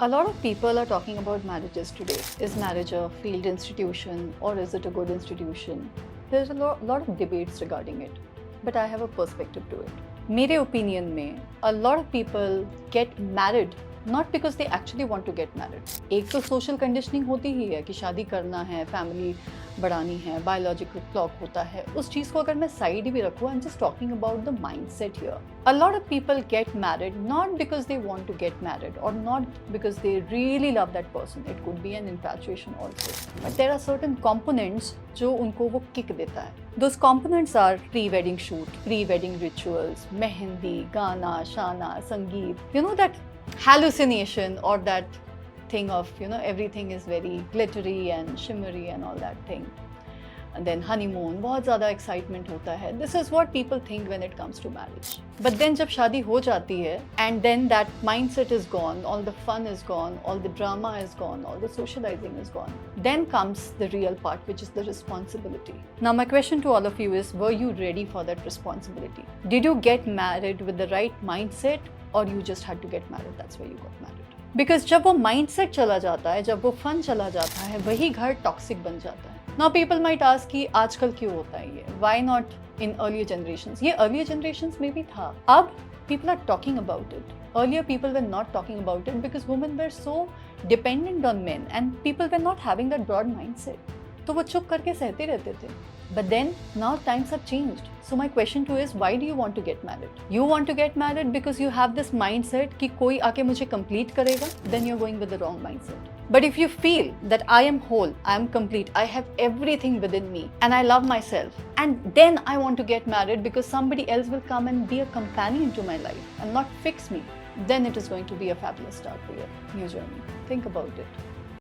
A lot of people are talking about marriages today. Is marriage a failed institution or is it a good institution? There's a lot of debates regarding it, but I have a perspective to it. मेरे opinion में a lot of people get married not because they actually want to get married. एक तो social conditioning होती ही है कि शादी करना है, family बढ़ानी है, biological clock होता है. उस चीज़ को अगर मैं side भी रखूँ, I'm just talking about the mindset here. A lot of people get married not because they want to get married or not because they really love that person. It could be an infatuation also. But there are certain components जो उनको वो kick देता है. Those components are pre-wedding shoot, pre-wedding rituals, mehndi, गाना, शाना, संगीत. You know that hallucination or that thing of everything is very glittery and shimmery and all that thing. And then honeymoon, बहुत ज़्यादा excitement होता है. This is what people think when it comes to marriage. But then जब शादी हो जाती है and then that mindset is gone, all the fun is gone, all the drama is gone, all the socializing is gone. Then comes the real part, which is the responsibility. Now my question to all of you is, were you ready for that responsibility? Did you get married with the right mindset or you just had to get married? That's why you got married. Because जब वो mindset चला जाता है, जब वो fun चला जाता है, वही घर toxic बन जाता है. Now people might ask कि आजकल क्यों होता है ये? Why not in earlier generations? ये earlier generations में भी था. अब people are talking about it. Earlier people were not talking about it because women were so dependent on men and people were not having that broad mindset. तो वो चुप करके सहते रहते थे. But then now times have changed. So my question to you is, why do you want to get married? You want to get married because you have this mindset कि कोई आके मुझे complete करेगा. Then you're going with the wrong mindset. But if you feel that I am whole, I am complete, I have everything within me and I love myself, and then I want to get married because somebody else will come and be a companion to my life and not fix me, then it is going to be a fabulous start for your new journey. Think about it.